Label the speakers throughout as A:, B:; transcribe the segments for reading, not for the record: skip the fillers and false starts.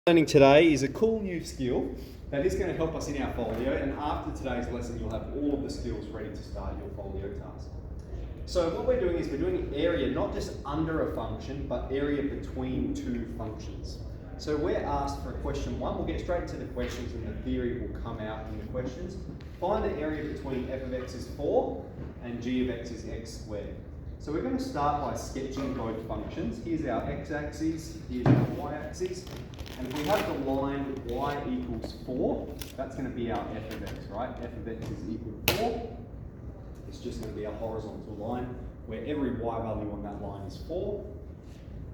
A: Learning today is a cool new skill that is going to help us in our folio, and after today's lesson you'll have all of the skills ready to start your folio task. So what we're doing is we're doing area not just under a function but area between two functions. So we're asked for question 1, we'll get straight into the questions and the theory will come out in the questions. Find the area between f of x is 4 and g of x is x squared. So we're going to start by sketching both functions. Here's our x-axis, here's our y-axis. And if we have the line y equals 4, that's going to be our f of x, right? f of x is equal to 4. It's just going to be a horizontal line where every y value on that line is 4.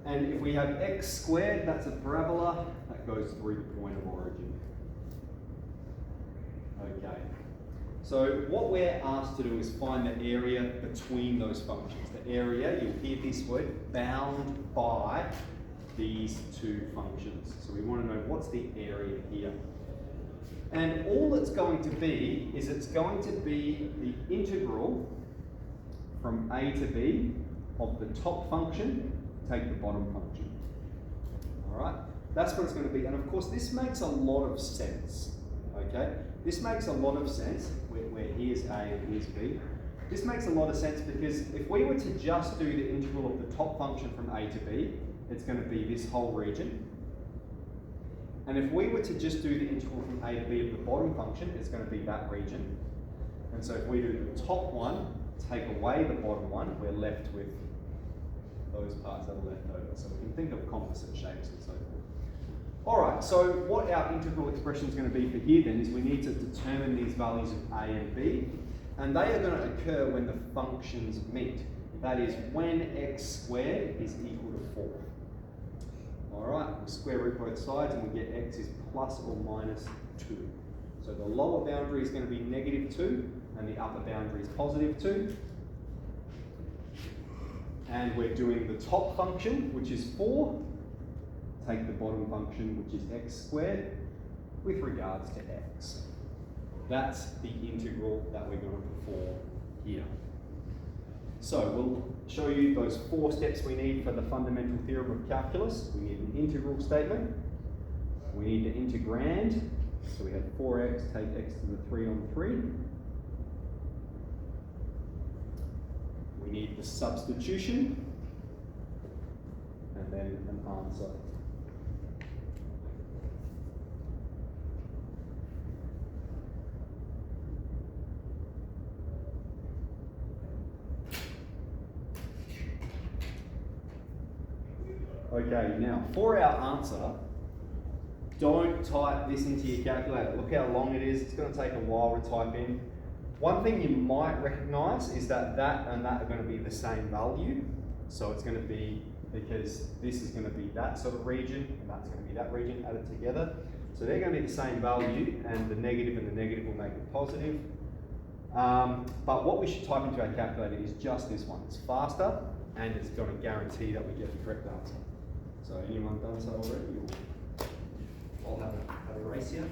A: And if we have x squared, that's a parabola that goes through the point of origin. Okay. So what we're asked to do is find the area between those functions. The area, you'll hear this word, bound by these two functions. So we want to know what's the area here. And all it's going to be is it's going to be the integral from a to b of the top function, take the bottom function. All right, that's what it's going to be. And of course, this makes a lot of sense. Okay, this makes a lot of sense where here's a and here's b. This makes a lot of sense because if we were to just do the integral of the top function from a to b, it's going to be this whole region. And if we were to just do the integral from a to b of the bottom function, it's going to be that region. And so if we do the top one, take away the bottom one, we're left with those parts that are left over. So we can think of composite shapes and so forth. Alright, so what our integral expression is going to be for here then is we need to determine these values of a and b. And they are going to occur when the functions meet. That is when x squared is equal to 4. Alright, we'll square root both sides and we get x is plus or minus 2. So the lower boundary is going to be negative 2 and the upper boundary is positive 2. And we're doing the top function, which is 4. Take the bottom function, which is x squared, with regards to x. That's the integral that we're going to perform here. So we'll show you those 4 steps we need for the fundamental theorem of calculus. We need an integral statement. We need the integrand. So we have 4x, take x to the 3 on 3. We need the substitution. And then an answer. Okay, now for our answer, don't type this into your calculator. Look how long it is. It's going to take a while to type in. One thing you might recognise is that that and that are going to be the same value. So it's going to be, because this is going to be that sort of region and that's going to be that region added together. So they're going to be the same value and the negative will make it positive. But what we should type into our calculator is just this one. It's faster and it's going to guarantee that we get the correct answer. So anyone done so already? I'll have a race here.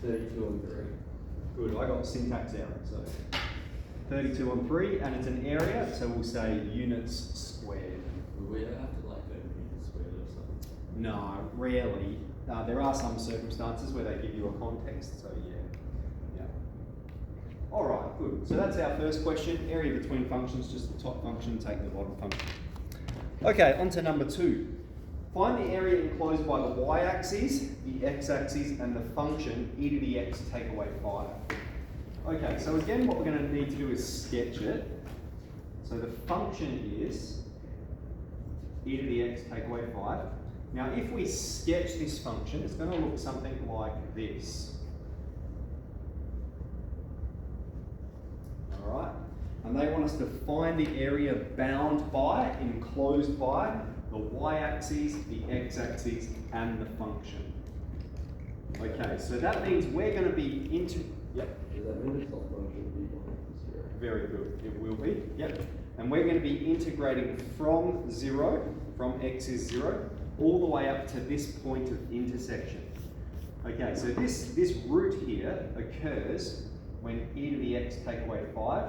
A: 32 on 3. Good, I got syntax error. So 32 on 3, and it's an area, so we'll say units squared.
B: We don't have to like go units squared or something.
A: No, rarely. There are some circumstances where they give you a context, so yeah. Alright, good. So that's our first question. Area between functions, just the top function, take the bottom function. Okay, on to number 2. Find the area enclosed by the y-axis, the x-axis, and the function e to the x take away 5. Okay, so again what we're going to need to do is sketch it. So the function is e to the x take away 5. Now if we sketch this function, it's going to look something like this. Alright, and they want us to find the area bound by, enclosed by, the y-axis, the x-axis, and the function. Okay, so that means we're going to be Yep.
B: Does that mean the top function will be 0?
A: Very good, it will be, yep. And we're going to be integrating from 0, from x is 0, all the way up to this point of intersection. Okay, so this root here occurs when e to the x take away 5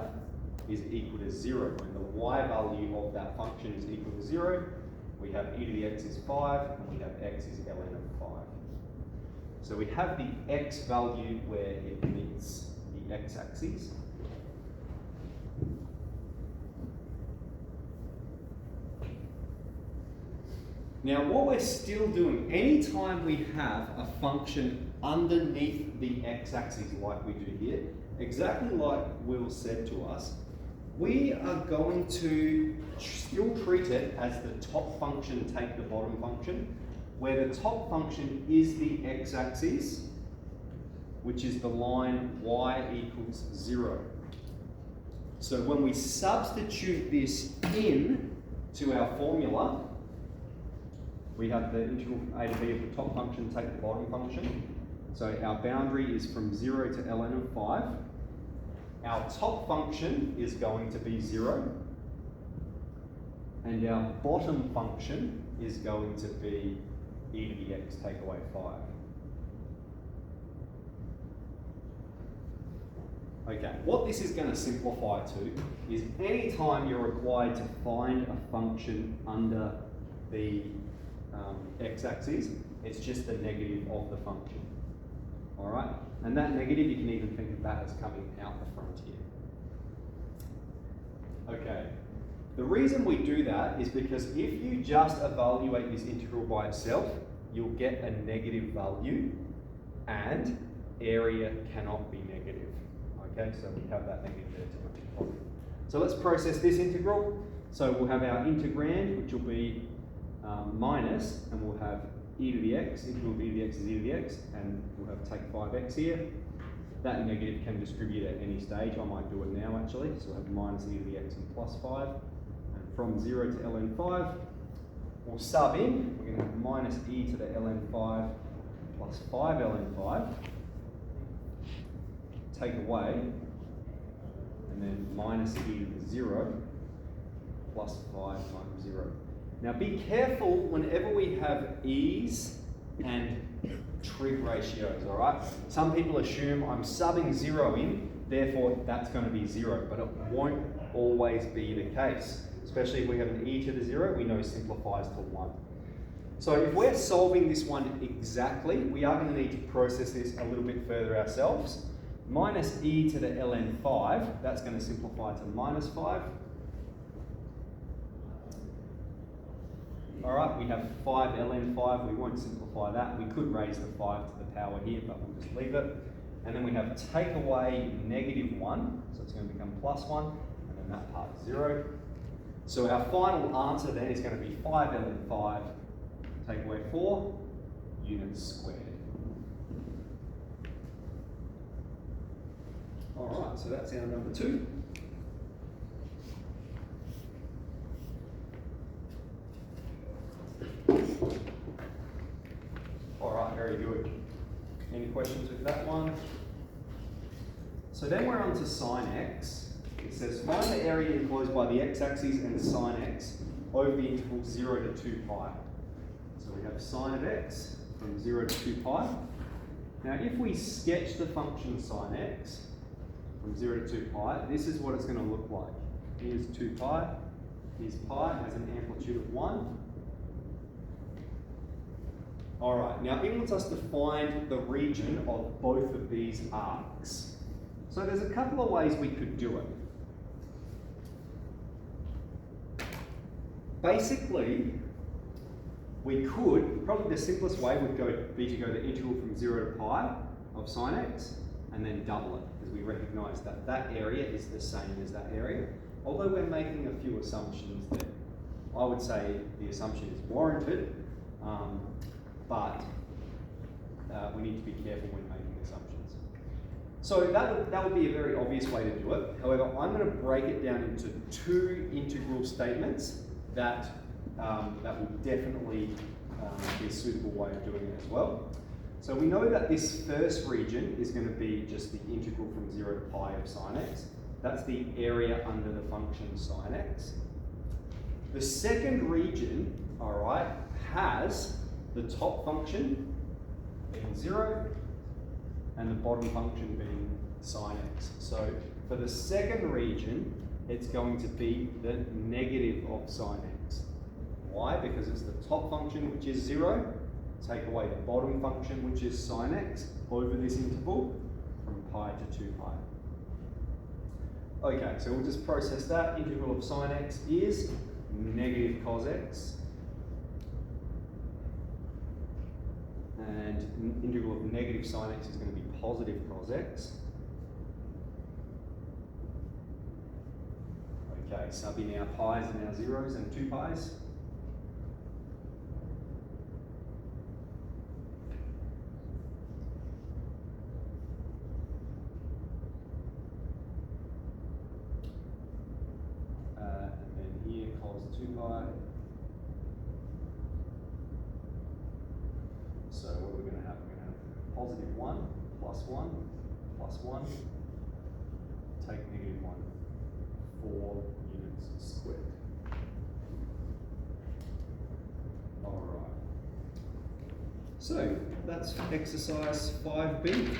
A: is equal to 0. When the y value of that function is equal to 0, we have e to the x is 5, and we have x is ln of 5. So we have the x value where it meets the x-axis. Now what we're still doing, anytime we have a function underneath the x-axis like we do here, exactly like Will said to us, we are going to still treat it as the top function take the bottom function, where the top function is the x-axis, which is the line y equals 0. So when we substitute this in to our formula, we have the integral from a to b of the top function take the bottom function. So our boundary is from 0 to ln of 5. Our top function is going to be 0. And our bottom function is going to be e to the x take away 5. Okay, what this is going to simplify to is any time you're required to find a function under the x-axis, it's just the negative of the function. All right, and that negative you can even think of that as coming out the front here. Okay, the reason we do that is because if you just evaluate this integral by itself, you'll get a negative value, and area cannot be negative. Okay, so we have that negative there to multiply. So let's process this integral. So we'll have our integrand, which will be minus, and we'll have e to the x, integral of e to the x is e to the x, and we'll have take 5x here. That negative can distribute at any stage. I might do it now actually. So we'll have minus e to the x and plus 5. And from 0 to ln 5, we'll sub in. We're going to have minus e to the ln 5 plus 5 ln 5. Take away, and then minus e to the 0 plus 5 times 0. Now be careful whenever we have e's and trig ratios, all right? Some people assume I'm subbing 0 in, therefore that's going to be 0, but it won't always be the case. Especially if we have an e to the 0, we know simplifies to 1. So if we're solving this one exactly, we are going to need to process this a little bit further ourselves. Minus e to the ln 5, that's going to simplify to minus 5. All right, we have 5 ln 5, we won't simplify that. We could raise the 5 to the power here, but we'll just leave it. And then we have take away negative 1, so it's going to become plus 1, and then that part is 0. So our final answer then is going to be 5 ln 5, take away 4, units squared. All right, so that's our number 2. All right, very good. Any questions with that one? So then we're on to sine x. It says find the area enclosed by the x-axis and sine x over the interval 0 to 2 pi. So we have sine of x from 0 to 2 pi. Now if we sketch the function sine x from 0 to 2 pi, this is what it's going to look like. Here's 2 pi, here's pi, it has an amplitude of 1. Alright, now it wants us to find the region of both of these arcs. So there's a couple of ways we could do it. Basically, we could, probably the simplest way would be to go the integral from 0 to pi of sine x and then double it, because we recognise that that area is the same as that area. Although we're making a few assumptions that I would say the assumption is warranted, but we need to be careful when making assumptions. So that would be a very obvious way to do it. However, I'm going to break it down into 2 integral statements that will definitely be a suitable way of doing it as well. So we know that this first region is going to be just the integral from 0 to pi of sine x. That's the area under the function sine x. The second region, all right, has the top function being 0 and the bottom function being sine x. So for the second region, it's going to be the negative of sine x. Why? Because it's the top function, which is 0, take away the bottom function, which is sine x, over this interval from pi to 2 pi. Okay, so we'll just process that. Integral of sine x is negative cos x. And integral of negative sine x is going to be positive cos x. Okay, sub in our pi's and our zeros and 2 pi's. And then here cos 2 pi. So what are we going to have? We're going to have positive 1 plus 1 plus 1. Take negative 1. 4 units squared. Alright. So that's exercise 5B.